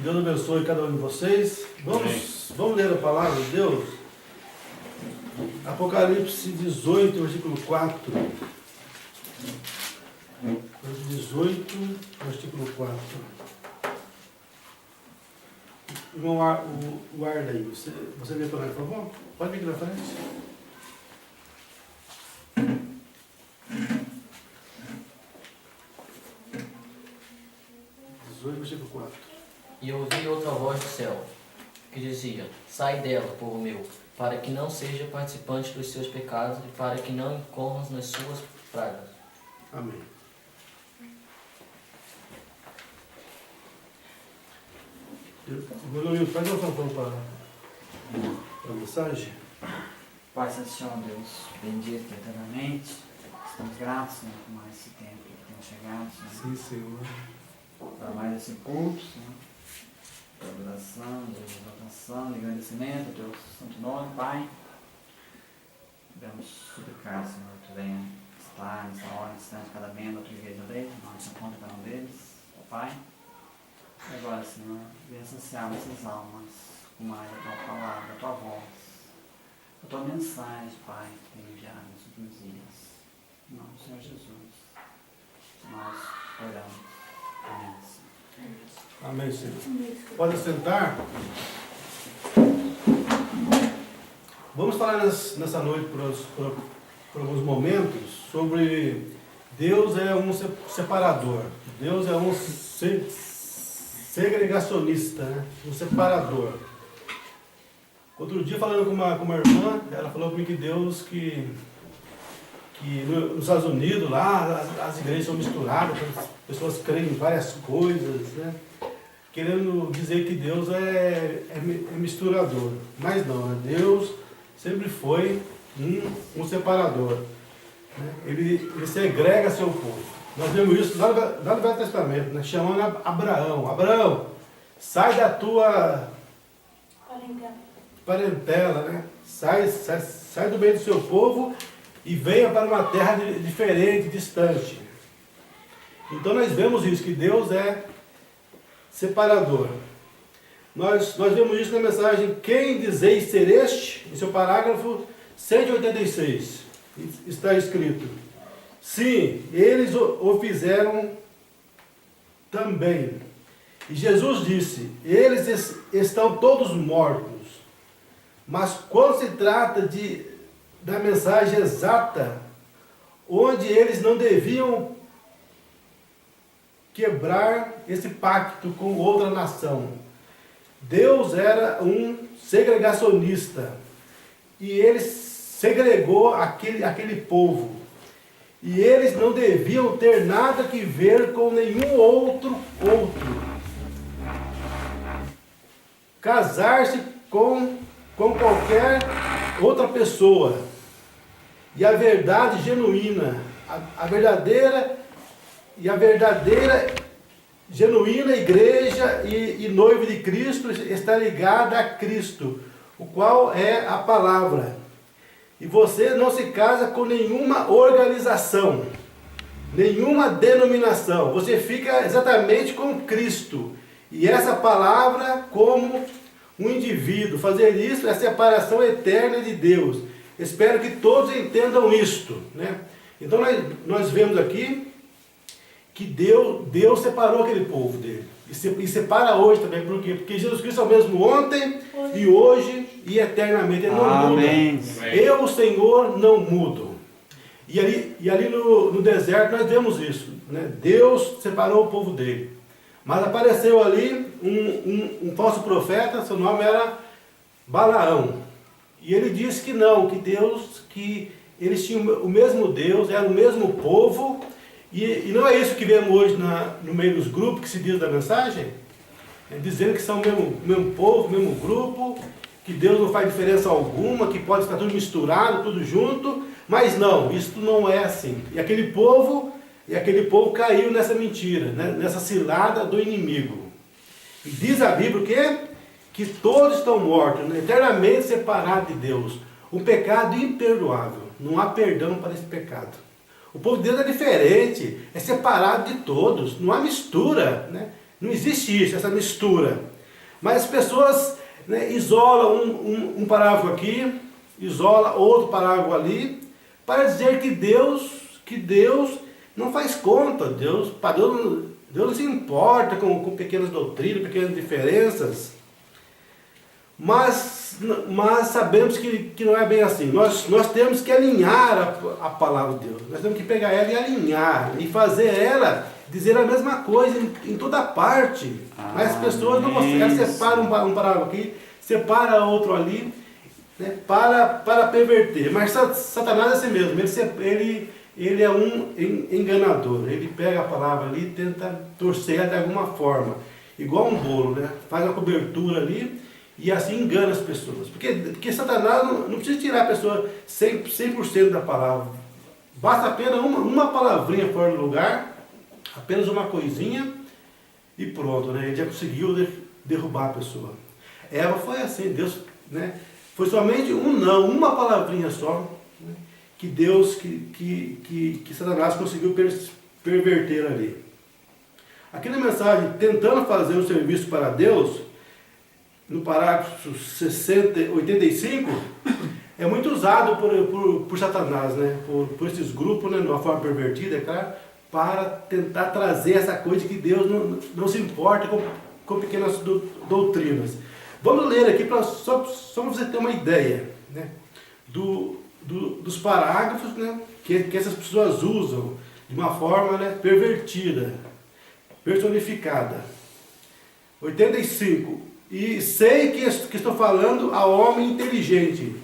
Deus abençoe cada um de vocês. Vamos ler a palavra de Deus? Apocalipse 18, versículo 4. 18, versículo 4. Irmão, guarda aí. Você lê para nós, por favor? Pode vir aqui na frente. 18, versículo 4. E ouvi outra voz do céu, que dizia: Sai dela, povo meu, para que não seja participante dos seus pecados e para que não incorras nas suas pragas. Amém. Meu nome faz uma oração para a mensagem. Pai Santíssimo Deus, bendito eternamente, estamos gratos, Senhor, por mais esse tempo que temos chegado, Senhor. Sim, Senhor. Para mais esse culto, Senhor, de adoração, de exaltação, de agradecimento ao Teu santo nome, Pai. Devemos suplicar, Senhor, que Tu venha estar nessa hora, distante de cada membro da Tua igreja dele, nós encontramos cada um deles, ó Pai. E agora, Senhor, venha saciar nossas almas com mais a Tua palavra, a Tua voz, a Tua mensagem, Pai, que tem enviado nos últimos dias. Em nome do Senhor Jesus, nós oramos. Amém. Amém, Senhor. Pode sentar. Vamos falar nessa noite, por alguns momentos, sobre Deus é um separador. Deus é um segregacionista, né? Um separador. Outro dia, falando com uma irmã, ela falou comigo que Deus, que nos Estados Unidos, lá, as igrejas são misturadas, as pessoas creem em várias coisas, né? Querendo dizer que Deus é misturador. Mas não, né? Deus sempre foi um separador, né? Ele segrega seu povo. Nós vemos isso lá no Velho Testamento, né? Chamando Abraão. Abraão, sai da tua parentela, né? Sai do meio do seu povo e venha para uma terra diferente, distante. Então nós vemos isso, que Deus é separador. Nós vemos isso na mensagem Quem dizeis ser este? Em seu parágrafo 186. Está escrito: Sim, eles o fizeram também. E Jesus disse: Eles estão todos mortos. Mas quando se trata da mensagem exata, onde eles não deviam quebrar esse pacto com outra nação. Deus era um segregacionista e ele segregou aquele povo. E eles não deviam ter nada que ver com nenhum outro. Casar-se com qualquer outra pessoa. E a verdade genuína, a verdadeira genuína igreja e noiva de Cristo está ligada a Cristo, o qual é a palavra. E você não se casa com nenhuma organização, nenhuma denominação. Você fica exatamente com Cristo. E essa palavra como um indivíduo. Fazer isso é a separação eterna de Deus. Espero que todos entendam isto, né? Então nós vemos aqui que Deus separou aquele povo dele. E separa hoje também. Por quê? Porque Jesus Cristo é o mesmo ontem e hoje e eternamente. Ele não muda. Eu, o Senhor, não mudo. E ali no deserto nós vemos isso, né? Deus separou o povo dele. Mas apareceu ali um falso profeta, seu nome era Balaão. E ele disse que não, que eles tinham o mesmo Deus, era o mesmo povo. E não é isso que vemos hoje no meio dos grupos que se diz da mensagem? Dizendo que são o mesmo povo, o mesmo grupo, que Deus não faz diferença alguma, que pode estar tudo misturado, tudo junto. Mas não, isso não é assim. E aquele povo caiu nessa mentira, né? Nessa cilada do inimigo. E diz a Bíblia o quê? Que todos estão mortos, né? Eternamente separados de Deus. Um pecado imperdoável. Não há perdão para esse pecado. O povo de Deus é diferente, é separado de todos, não há mistura, né? Não existe isso, essa mistura. Mas as pessoas, né, isolam um parágrafo aqui, isola outro parágrafo ali, para dizer que Deus não faz conta, Deus não se importa com pequenas doutrinas, pequenas diferenças. Mas sabemos que não é bem assim. Nós temos que alinhar a palavra de Deus. Nós temos que pegar ela e alinhar. E fazer ela dizer a mesma coisa em toda parte. Mas as pessoas não conseguem. Elas separam um parágrafo aqui, separa outro ali, né, para perverter. Mas Satanás é assim mesmo. Ele é um enganador. Ele pega a palavra ali e tenta torcer ela de alguma forma. Igual um bolo, né? Faz a cobertura ali e assim engana as pessoas. Porque Satanás não precisa tirar a pessoa 100% da palavra. Basta apenas uma palavrinha fora do lugar, apenas uma coisinha e pronto, né? Ele já conseguiu derrubar a pessoa. Eva foi assim, Deus, né? Foi somente uma palavrinha só, né? Que Satanás conseguiu perverter ali. Aqui na mensagem, tentando fazer um serviço para Deus, no parágrafo 85, é muito usado por Satanás, né? por esses grupos, né? De uma forma pervertida, é claro, para tentar trazer essa coisa de que Deus não se importa com pequenas doutrinas. Vamos ler aqui só para você ter uma ideia, né? Dos parágrafos, né? que essas pessoas usam de uma forma, né? Pervertida, personificada. 85. E sei que estou falando a homem inteligente.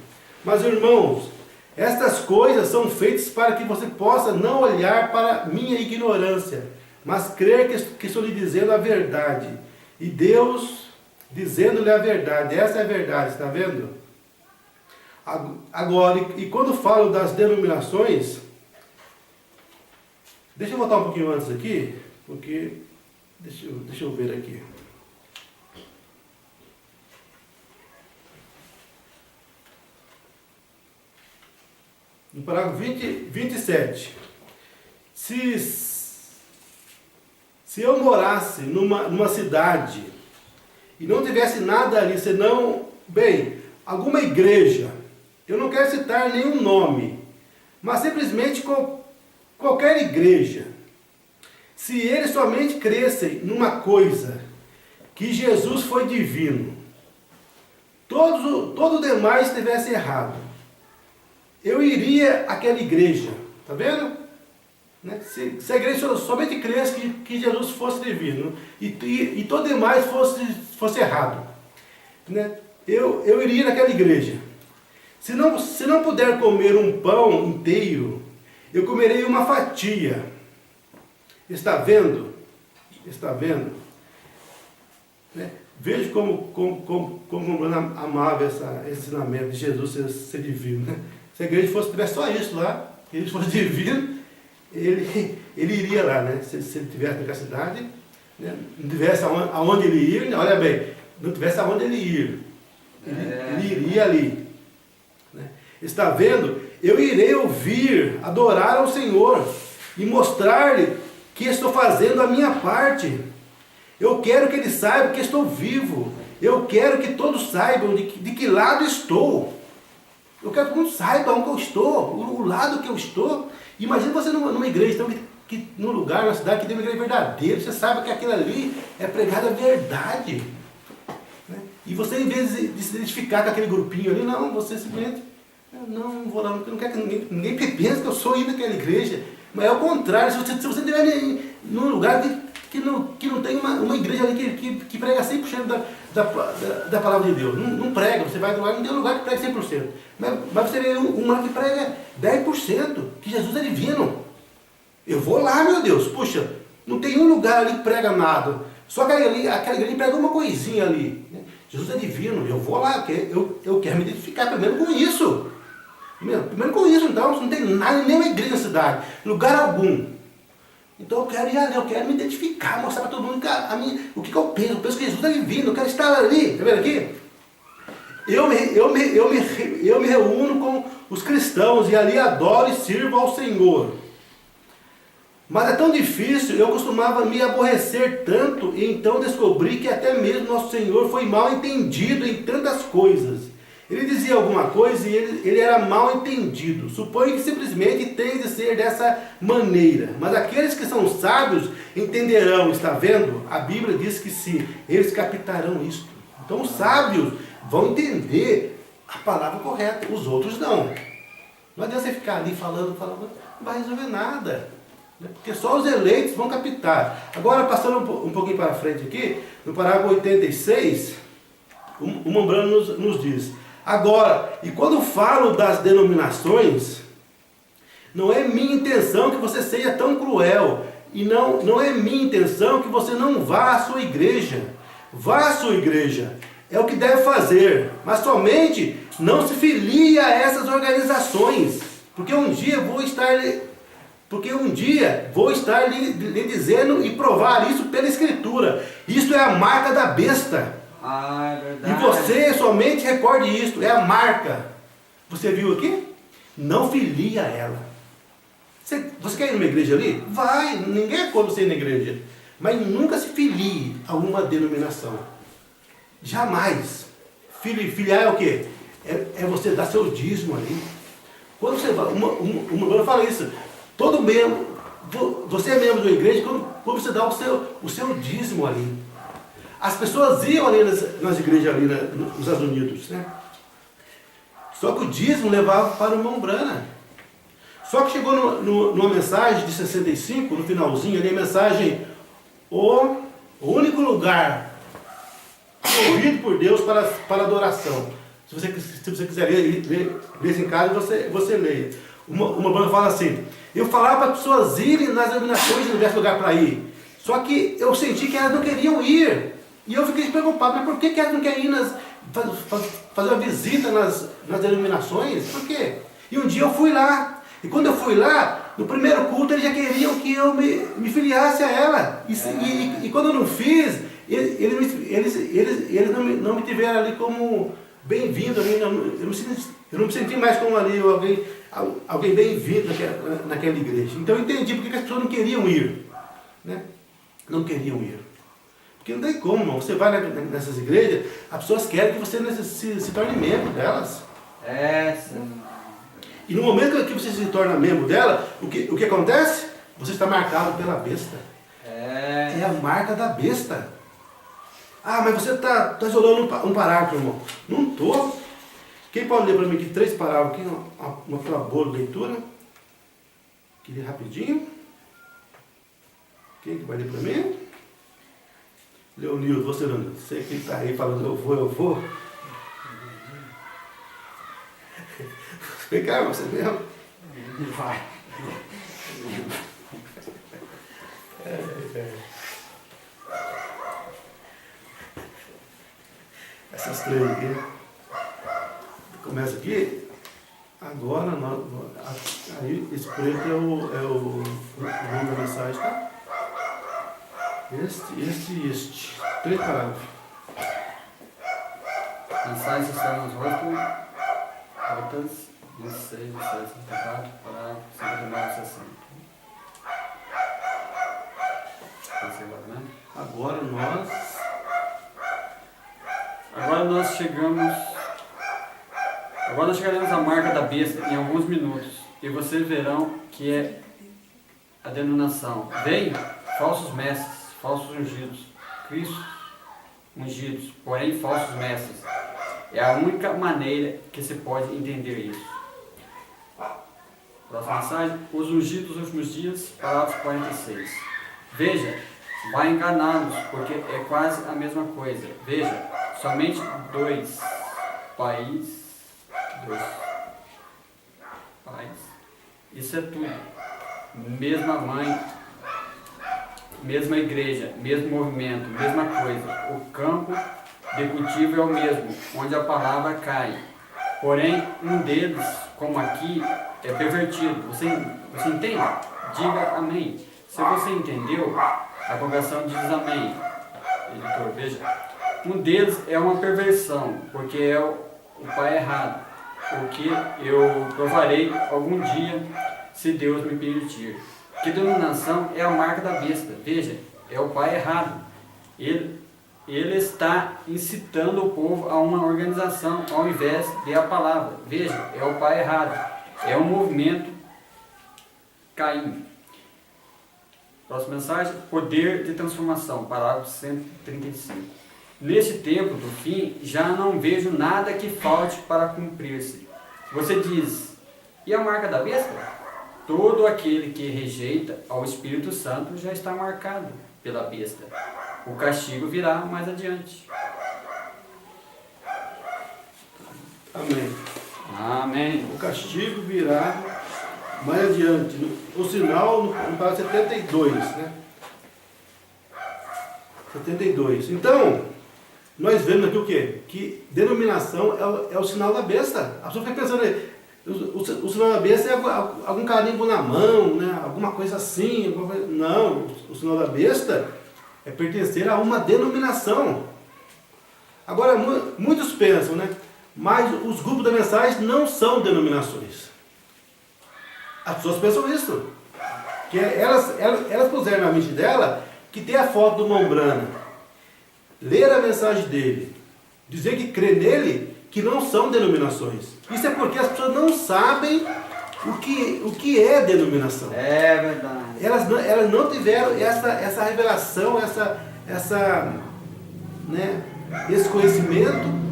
Mas, irmãos, estas coisas são feitas para que você possa não olhar para minha ignorância, mas crer que estou lhe dizendo a verdade. E Deus dizendo-lhe a verdade. Essa é a verdade, está vendo? Agora, e quando falo das denominações, deixa eu voltar um pouquinho antes aqui, porque, deixa eu ver aqui. No parágrafo 27, se eu morasse numa cidade e não tivesse nada ali, senão, alguma igreja, eu não quero citar nenhum nome, mas simplesmente qualquer igreja, se eles somente crescem numa coisa, que Jesus foi divino, todo o demais estivesse errado, eu iria àquela igreja, tá vendo? Né? Se a igreja somente cresce que Jesus fosse divino e todo demais fosse errado, né? Eu iria naquela igreja. Se não puder comer um pão inteiro, eu comerei uma fatia. Está vendo? Está vendo? Né? Veja como amava esse ensinamento de Jesus ser divino, né? Se a igreja tivesse só isso lá, se ele fosse divino, ele iria lá, né? Se ele estivesse naquela cidade, né? Não tivesse aonde ele ir, olha bem, não tivesse aonde ele ir, ele iria ali. Né? Está vendo? Eu irei ouvir, adorar ao Senhor e mostrar-lhe que estou fazendo a minha parte. Eu quero que ele saiba que estou vivo. Eu quero que todos saibam de que lado estou. Eu quero que todo mundo saiba onde eu estou, o lado que eu estou. Imagina você numa igreja, então, num lugar, numa cidade que tem uma igreja verdadeira, você sabe que aquilo ali é pregado a verdade. Né? E você, em vez de se identificar com aquele grupinho ali, não, você simplesmente, não vou lá, eu não quero que ninguém pense que eu sou indo naquela igreja. Mas é o contrário, se você estiver num lugar que não tem uma igreja ali que prega 100% da palavra de Deus. Não prega, você vai lá, não tem um lugar que prega 100%. Mas você vê uma que prega 10%, que Jesus é divino. Eu vou lá, meu Deus, puxa, não tem um lugar ali que prega nada. Só que aquela igreja prega uma coisinha ali. Jesus é divino, eu vou lá, eu quero me identificar primeiro com isso. Primeiro com isso, então, não tem nada, nenhuma igreja na cidade, lugar algum. Então eu quero ir ali, eu quero me identificar, mostrar para todo mundo o que eu penso. Eu penso que Jesus é divino, eu quero estar ali. Está vendo aqui? Eu me reúno com os cristãos e ali adoro e sirvo ao Senhor. Mas é tão difícil, eu costumava me aborrecer tanto, e então descobri que até mesmo nosso Senhor foi mal entendido em tantas coisas. Ele dizia alguma coisa e ele era mal entendido. Suponho que simplesmente tem de ser dessa maneira. Mas aqueles que são sábios entenderão, está vendo? A Bíblia diz que sim, eles captarão isto. Então os sábios vão entender a palavra correta, os outros não. Não adianta você ficar ali falando, não vai resolver nada. Porque só os eleitos vão captar. Agora, passando um pouquinho para frente aqui, no parágrafo 86, o Mombrano nos diz: agora, e quando falo das denominações, não é minha intenção que você seja tão cruel, e não é minha intenção que você não vá à sua igreja. Vá à sua igreja, é o que deve fazer, mas somente não se filie a essas organizações, porque um dia vou estar lhe dizendo e provar isso pela Escritura. Isso é a marca da besta. É verdade. E você somente recorde isso, é a marca. Você viu aqui? Não filia ela. Você quer ir numa igreja ali? Vai, ninguém é contra você ir na igreja. Mas nunca se filie a uma denominação. Jamais. Filiar é o quê? É você dar seu dízimo ali. Quando você vai, uma irmã fala isso, todo membro, você é membro de uma igreja, quando você dá o seu dízimo ali. As pessoas iam ali nas igrejas ali nos Estados Unidos, né? Só que o dízimo levava para o Mombrana. Só que chegou numa mensagem de 65, no finalzinho ali, a mensagem: o único lugar ouvido por Deus para adoração. Se você quiser ler isso em casa, você leia. Uma banda fala assim: eu falava para as pessoas irem nas denominações e não tivesse lugar para ir. Só que eu senti que elas não queriam ir. E eu fiquei preocupado, mas por que elas não querem ir fazer uma visita nas denominações? Por quê? E um dia eu fui lá. E quando eu fui lá, no primeiro culto eles já queriam que eu me filiasse a ela. E quando eu não fiz, eles não me tiveram ali como bem-vindo. Eu não me senti mais como ali alguém bem-vindo naquela igreja. Então eu entendi porque as pessoas não queriam ir. Né? Não queriam ir. Porque não tem como, irmão. Você vai nessas igrejas, as pessoas querem que você se torne membro delas. E no momento que você se torna membro dela, o que acontece? Você está marcado pela besta. É a marca da besta. Ah, mas você está isolando um parágrafo, irmão. Não estou. Quem pode ler para mim aqui 3 parágrafos? Aqui, uma boa leitura. Aqui rapidinho. Quem que vai ler para mim? Leonildo, você não. Você que está aí falando eu vou. Explicar você mesmo? Vai. Essas 3 aqui. Começa aqui. Agora, aí esse preto é o nome da mensagem, tá? Este. 3 parágrafos. Mensagem está nos rotas 26, 27, 54, parágrafo 59, 60. Agora nós chegaremos à marca da besta em alguns minutos, e vocês verão que é a denominação. Vem falsos mestres, falsos ungidos, Cristos ungidos, porém falsos mestres. É a única maneira que se pode entender isso. Próxima mensagem: os ungidos dos últimos dias, parágrafo 46. Veja, vai enganá-los, porque é quase a mesma coisa. Veja, somente 2 países, isso é tudo. Mesma mãe, mesma igreja, mesmo movimento, mesma coisa. O campo de cultivo é o mesmo, onde a palavra cai. Porém, um deles, como aqui, é pervertido. Você entende? Diga amém. Se você entendeu, a congregação diz amém. Editor, veja. Um deles é uma perversão, porque é o pai errado. O que eu provarei algum dia, se Deus me permitir. que denominação é a marca da besta. Veja, é o pai errado. Ele está incitando o povo a uma organização ao invés de a palavra. Veja, é o pai errado. É um movimento Caim. Próxima mensagem, poder de transformação, parágrafo 135. Neste tempo do fim, já não vejo nada que falte para cumprir-se. Você diz, e a marca da besta? Todo aquele que rejeita ao Espírito Santo já está marcado pela besta. O castigo virá mais adiante. Amém. Amém. O castigo virá mais adiante. O sinal no parágrafo 72, né? 72. Então, nós vemos aqui o quê? Que denominação é o sinal da besta. A pessoa fica pensando aí, o sinal da besta é algum carimbo na mão, né? Alguma coisa assim. Alguma coisa... Não, o sinal da besta é pertencer a uma denominação. Agora, muitos pensam, né? Mas os grupos da mensagem não são denominações. As pessoas pensam isso. Que elas puseram na mente dela que tem a foto do Mombrana, ler a mensagem dele, dizer que crê nele, que não são denominações. Isso é porque as pessoas não sabem o que é denominação. É verdade. Elas não tiveram essa revelação, né, esse conhecimento.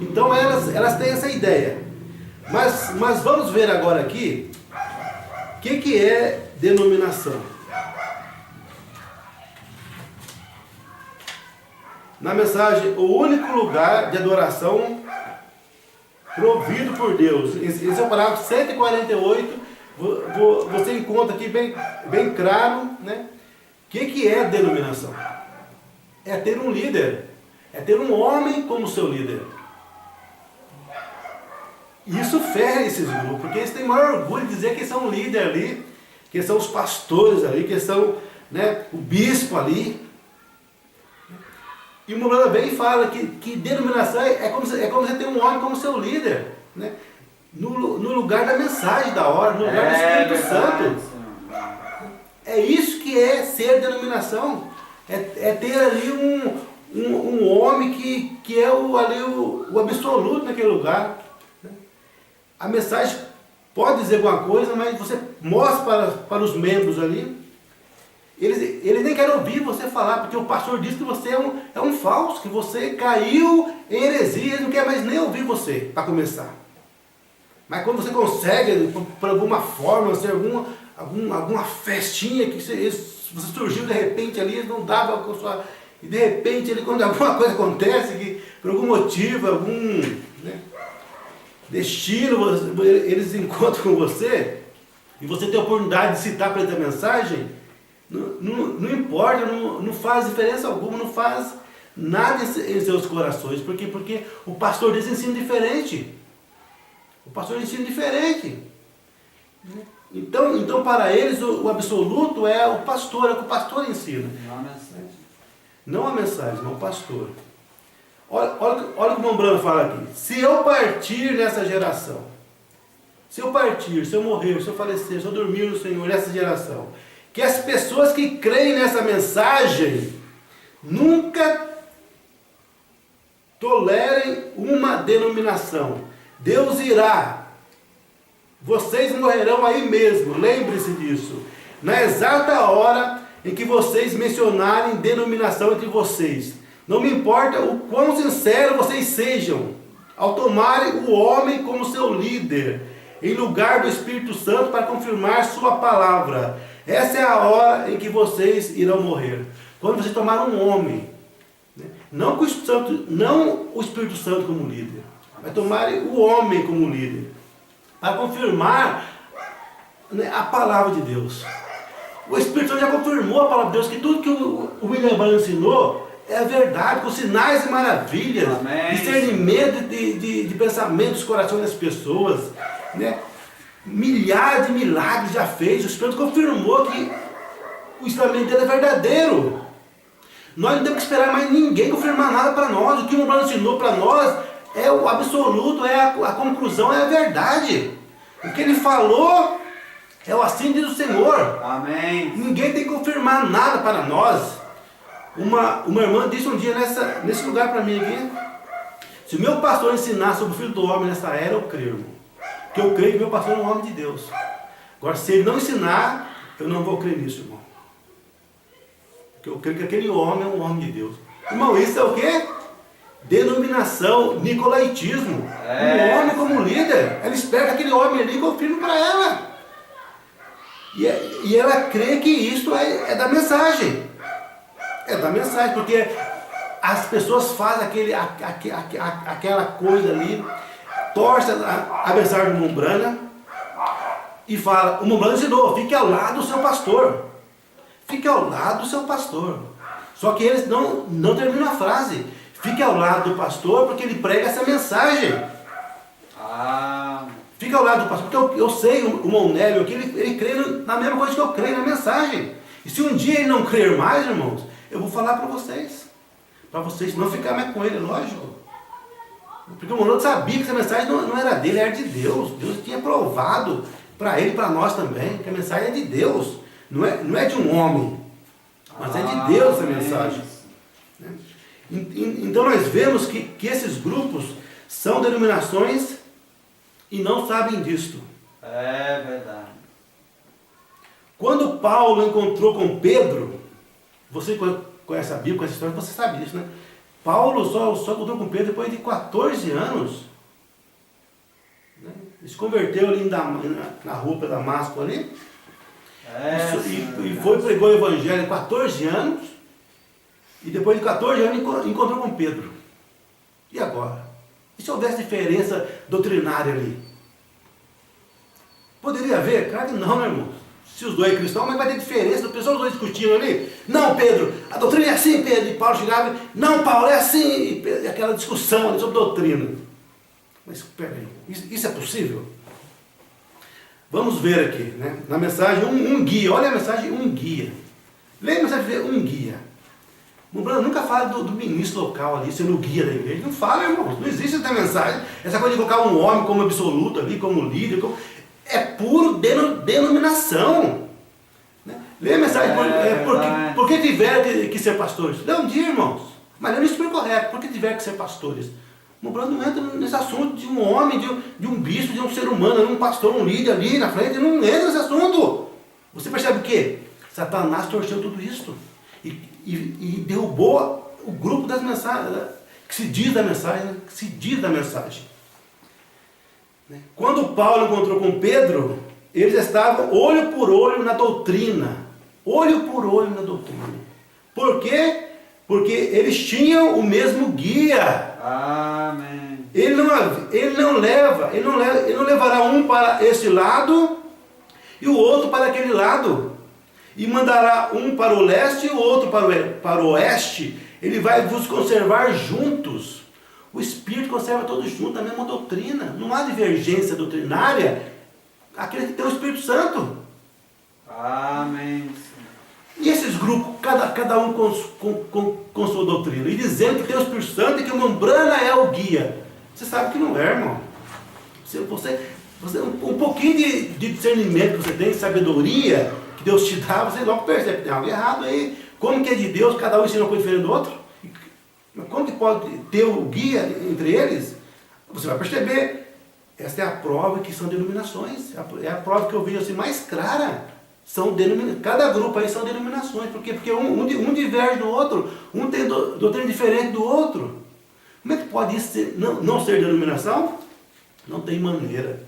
Então elas têm essa ideia. Mas vamos ver agora aqui o que é denominação. Na mensagem, o único lugar de adoração provido por Deus. Esse é o parágrafo 148. Você encontra aqui bem claro, né? O que é denominação? É ter um líder. É ter um homem como seu líder. Isso ferra esses grupos, porque eles têm maior orgulho de dizer que são um líder ali, que são os pastores ali, que são, né, o bispo ali. E o Mombrana vem e fala que denominação é como você ter um homem como seu líder, né? No lugar da mensagem da hora, no lugar do Espírito Santo. É isso que é ser denominação. É ter ali um homem que é o absoluto naquele lugar. A mensagem pode dizer alguma coisa, mas você mostra para os membros ali. Eles nem querem ouvir você falar, porque o pastor diz que você é um falso, que você caiu em heresia, ele não quer mais nem ouvir você, para começar. Mas quando você consegue, por alguma forma, você, alguma festinha que você surgiu de repente ali, eles não davam com sua... E de repente, quando alguma coisa acontece, que por algum motivo, né, destino, eles encontram com você, e você tem a oportunidade de citar para eles a mensagem, não importa, não faz diferença alguma, não faz nada em seus corações, porque o pastor diz ensino diferente. O pastor ensina diferente. Então para eles o absoluto é o pastor, é o que o pastor ensina. Não a mensagem. Não a mensagem, mas o pastor. Olha o que o Mombrana fala aqui. Se eu partir nessa geração, se eu morrer, se eu falecer, se eu dormir no Senhor nessa geração, que as pessoas que creem nessa mensagem nunca tolerem uma denominação. Deus irá. Vocês morrerão aí mesmo, lembre-se disso. Na exata hora em que vocês mencionarem denominação entre vocês. Não me importa o quão sincero vocês sejam, ao tomarem o homem como seu líder, em lugar do Espírito Santo para confirmar sua palavra. Essa é a hora em que vocês irão morrer. Quando vocês tomarem um homem, né? Não o Espírito Santo como líder, mas tomarem o homem como líder, para confirmar, né, a palavra de Deus. O Espírito Santo já confirmou a palavra de Deus, que tudo que o William Branham ensinou é verdade, com sinais e maravilhas, Amém. Discernimento de pensamentos dos corações das pessoas, né? Milhares de milagres já fez. O Espírito confirmou que o ensinamento dele é verdadeiro. Nós não temos que esperar mais ninguém confirmar nada para nós. O que o Mombrana ensinou para nós é o absoluto, é a conclusão, é a verdade. O que ele falou É o assim diz o Senhor. Amém. Ninguém tem que confirmar nada para nós. Uma irmã disse um dia nesse lugar para mim aqui: se o meu pastor ensinar sobre o Filho do Homem nessa era, eu creio, irmão. Porque eu creio que meu pastor é um homem de Deus. Agora, se ele não ensinar, eu não vou crer nisso, irmão. Porque eu creio que aquele homem é um homem de Deus. Irmão, isso é o quê? Denominação, nicolaítismo. Um homem como líder, ela espera que aquele homem ali confirme para ela. E ela crê que isso é da mensagem. É da mensagem, porque as pessoas fazem aquela coisa ali, torcem a mensagem do Umbrana e fala: o Umbrana ensinou, fique ao lado do seu pastor. Fique ao lado do seu pastor. Só que eles não terminam a frase. Fique ao lado do pastor porque ele prega essa mensagem. Fica ao lado do pastor, porque eu sei, o Monélio, que ele crê na mesma coisa que eu creio, na mensagem. E se um dia ele não crer mais, irmãos, eu vou falar para vocês não ficar mais com ele, lógico. Porque o Monélio sabia que essa mensagem não era dele, era de Deus. Deus tinha provado para ele e para nós também, que a mensagem é de Deus. Não é de um homem, mas é de Deus essa mensagem. Então nós vemos que esses grupos são denominações e não sabem disto. É verdade. Quando Paulo encontrou com Pedro, você conhece a Bíblia, conhece a história, você sabe disso, né? Paulo só encontrou com Pedro depois de 14 anos. Né? Ele se converteu ali na rua de Damasco ali. E foi pregou o evangelho 14 anos. E depois de 14 anos encontrou com Pedro. E agora? E se houvesse diferença doutrinária ali? Poderia haver? Claro que não, meu irmão. Se os dois cristãos, mas vai ter diferença. O pessoal os dois discutindo ali. Não, Pedro, a doutrina é assim, Pedro. E Paulo chegava, não, Paulo, é assim. E aquela discussão ali sobre doutrina. Mas peraí, isso é possível? Vamos ver aqui, né? Na mensagem, um guia. Olha a mensagem, um guia. Leia a mensagem, um guia. O Bruno nunca fala do ministro local ali, sendo o guia da igreja. Não fala, irmãos. Não existe essa mensagem. Essa coisa de colocar um homem como absoluto ali, como líder. É puro denominação. Né? Leia a mensagem. Por que tiveram que ser pastores? Não, dia, irmãos. Mas não é isso correto. Por que tiveram que ser pastores? O Bruno não entra nesse assunto de um homem, de um bispo, de um ser humano, de um pastor, um líder ali na frente. Não entra nesse assunto. Você percebe o quê? Satanás torceu tudo isso. E derrubou o grupo das mensagens, que se diz da mensagem, Quando Paulo encontrou com Pedro, eles estavam olho por olho na doutrina. Olho por olho na doutrina. Por quê? Porque eles tinham o mesmo guia. Amém. Ele não levará um para esse lado e o outro para aquele lado. E mandará um para o leste e o outro para o oeste. Ele vai vos conservar juntos. O Espírito conserva todos juntos na mesma doutrina. Não há divergência doutrinária. Aquele que tem o Espírito Santo. Amém. E esses grupos, cada um com sua doutrina. E dizendo que tem o Espírito Santo e que o Umbrana é o guia. Você sabe que não é, irmão. Um pouquinho de discernimento que você tem, de sabedoria que Deus te dá, você logo percebe que tem algo errado aí. Como que é de Deus, cada um ensina uma coisa diferente do outro? Como que pode ter o guia entre eles? Você vai perceber. Esta é a prova que são denominações. É a prova que eu vejo assim mais clara. Cada grupo aí são denominações. Por quê? Porque um diverge do outro. Um tem doutrina diferente do outro. Como é que pode isso não ser denominação? Não tem maneira.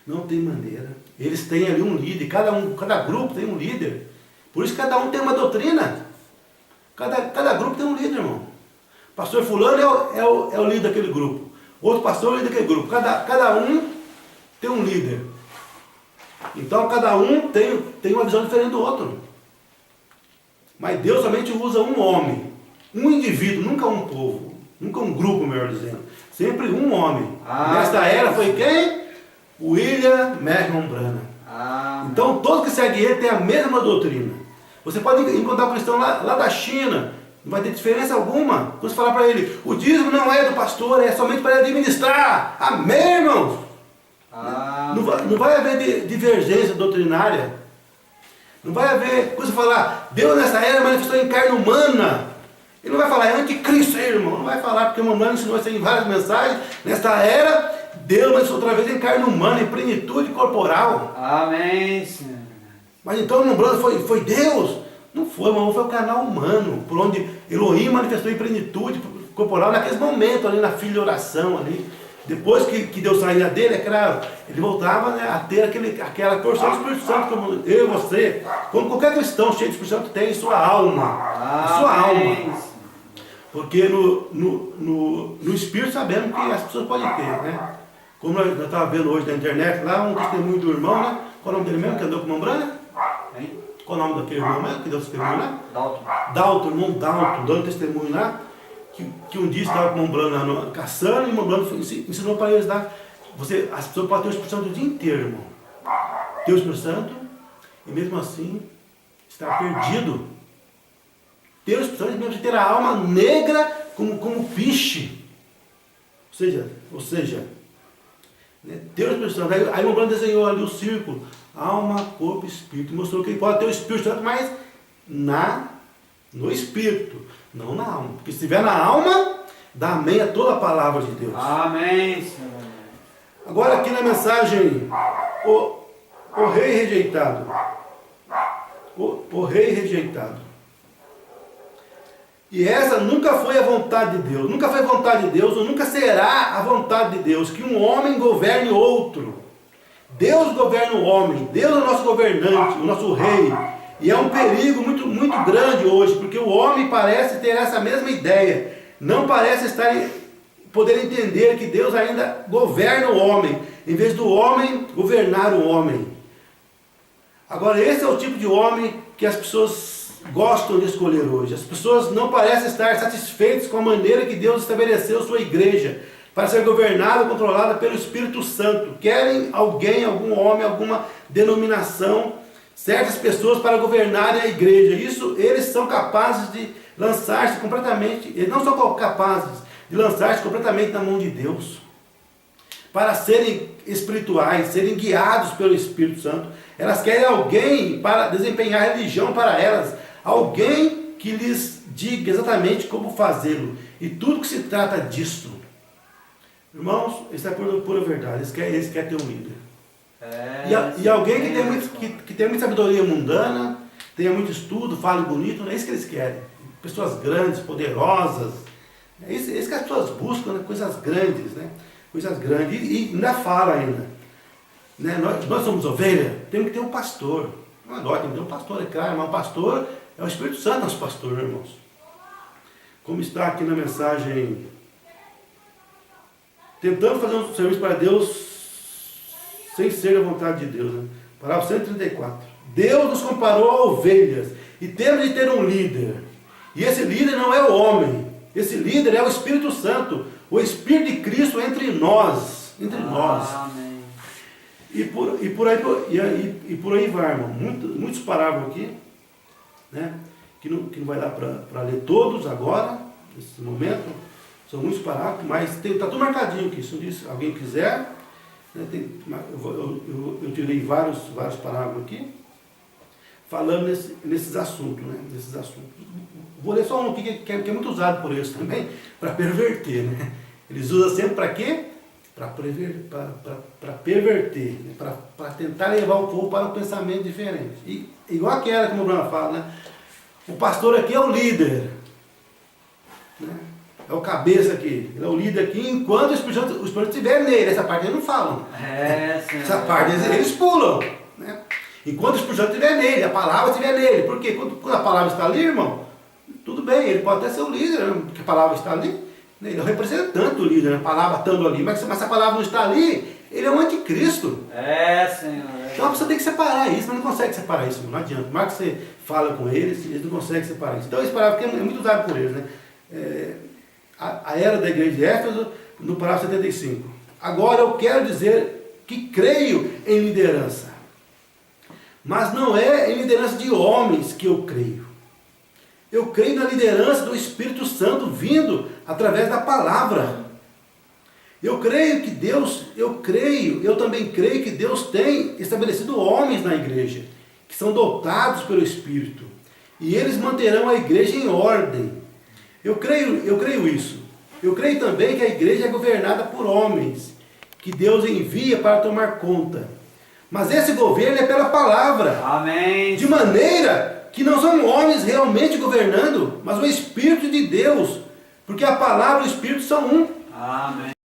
Não tem maneira. Eles têm ali um líder, cada grupo tem um líder. Por isso cada um tem uma doutrina. Cada grupo tem um líder, irmão. Pastor fulano é o líder daquele grupo. Outro pastor é o líder daquele grupo. Cada um tem um líder. Então cada um tem uma visão diferente do outro. Mas Deus somente usa um homem, um indivíduo, nunca um povo, nunca um grupo, melhor dizendo. Sempre um homem. Nesta era foi quem? William Marion Branham. Então todos que seguem ele têm a mesma doutrina. Você pode encontrar um cristão lá da China, não vai ter diferença alguma. Quando você falar para ele, o dízimo não é do pastor, é somente para ele administrar. Amém, irmãos? Não vai haver divergência doutrinária. Não vai haver coisa falar, Deus nessa era manifestou em carne humana. Ele não vai falar, é anticristo, irmão. Não vai falar, porque o Mambrano ensinou isso em várias mensagens. Nesta era, Deus manifestou outra vez em carne humana, em plenitude corporal. Amém, Senhor. Mas então o Mambrano foi Deus? Não foi, irmão, foi o canal humano, por onde Elohim manifestou em plenitude corporal naqueles momentos, ali na filha de oração, ali. Depois que Deus saía dele, é claro, ele voltava, né, a ter aquela porção do Espírito Santo, como eu e você, como qualquer cristão cheio de Espírito Santo tem em sua alma. Em sua alma. Porque no Espírito sabemos que as pessoas podem ter, né? Como nós estávamos vendo hoje na internet, lá um testemunho do irmão, né? Qual é o nome dele mesmo, que andou com mão branca? Qual é o nome daquele irmão mesmo, que deu testemunho lá? Dalton, irmão Dalton, dando testemunho lá. Que um dia estava com o Mambrano caçando e o Mambrano ensinou para eles lá. As pessoas podem ter o Espírito Santo o dia inteiro, irmão. Ter o Espírito Santo e mesmo assim estar perdido. Ter o Espírito Santo e mesmo ter a alma negra como piche. Ou seja, né, ter o Espírito Santo. Aí o Mambrano desenhou ali o círculo. Alma, corpo e espírito. Mostrou que ele pode ter o Espírito Santo, mas no espírito. Não na alma. Porque se estiver na alma, dá amém a toda a palavra de Deus. Amém, Senhor. Agora aqui na mensagem, o rei rejeitado. O rei rejeitado. E essa nunca foi a vontade de Deus. Nunca foi a vontade de Deus, ou nunca será a vontade de Deus, que um homem governe outro. Deus governa o homem. Deus é o nosso governante, o nosso rei. E é um perigo muito, muito grande hoje, porque o homem parece ter essa mesma ideia. Não parece poder entender que Deus ainda governa o homem, em vez do homem governar o homem. Agora, esse é o tipo de homem que as pessoas gostam de escolher hoje. As pessoas não parecem estar satisfeitas com a maneira que Deus estabeleceu sua igreja, para ser governada e controlada pelo Espírito Santo. Querem algum homem, alguma denominação, certas pessoas para governarem a igreja. Isso, eles são capazes de lançar-se completamente, eles não são capazes de lançar-se completamente na mão de Deus, para serem espirituais, serem guiados pelo Espírito Santo. Elas querem alguém para desempenhar religião para elas, alguém que lhes diga exatamente como fazê-lo, e tudo que se trata disso. Irmãos, isso é pura verdade, eles querem ter um líder. E alguém que tem muita sabedoria mundana, tenha muito estudo, fale bonito, não é isso que eles querem. Pessoas grandes, poderosas. É isso que as pessoas buscam, né? Coisas grandes, né? Coisas grandes. E ainda fala ainda. Né? Nós somos ovelha, temos que ter um pastor. Não é nós, temos que ter um pastor, é claro, mas o pastor é o Espírito Santo, nosso pastor, irmãos. Como está aqui na mensagem, tentando fazer um serviço para Deus sem ser a vontade de Deus, né? Parágrafo 134. Deus nos comparou a ovelhas e temos de ter um líder. E esse líder não é o homem. Esse líder é o Espírito Santo, o Espírito de Cristo entre nós. Amém. E por aí vai, irmão. Muitos parágrafos aqui, né? Que não vai dar para ler todos agora, nesse momento. São muitos parágrafos, mas está tudo marcadinho aqui. Se alguém quiser. Eu tirei vários parágrafos aqui, falando nesses assuntos, né? Nesses assuntos. Vou ler só um aqui que é muito usado por eles também, para perverter, né? Eles usam sempre para quê? Para perverter, né? Para tentar levar o povo para um pensamento diferente. E, igual aquela, como o Bruno fala, né? O pastor aqui é o líder, né? É o cabeça aqui, ele é o líder aqui, enquanto o Espírito estiver nele. Essa parte eles não falam. Essa parte eles pulam. Né? Enquanto o Espírito Santo estiver nele, a palavra estiver nele. Porque quando a palavra está ali, irmão, tudo bem, ele pode até ser o líder, né? Porque a palavra está ali. Né? Ele é o representante do líder, né? A palavra estando ali. Mas se a palavra não está ali, ele é um anticristo. Senhor. Então a pessoa tem que separar isso, mas não consegue separar isso, não adianta. Por mais que você fala com eles não conseguem separar isso. Então esse parágrafo aqui é muito usado por eles, né? A era da igreja de Éfeso, no parágrafo 75. Agora eu quero dizer que creio em liderança, mas não é em liderança de homens que eu creio. Eu creio na liderança do Espírito Santo vindo através da palavra. Eu também creio que Deus tem estabelecido homens na igreja, que são dotados pelo Espírito, e eles manterão a igreja em ordem. Eu creio isso. Eu creio também que a igreja é governada por homens, que Deus envia para tomar conta. Mas esse governo é pela palavra. Amém. De maneira que não são homens realmente governando, mas o Espírito de Deus, porque a palavra e o Espírito são um. Amém.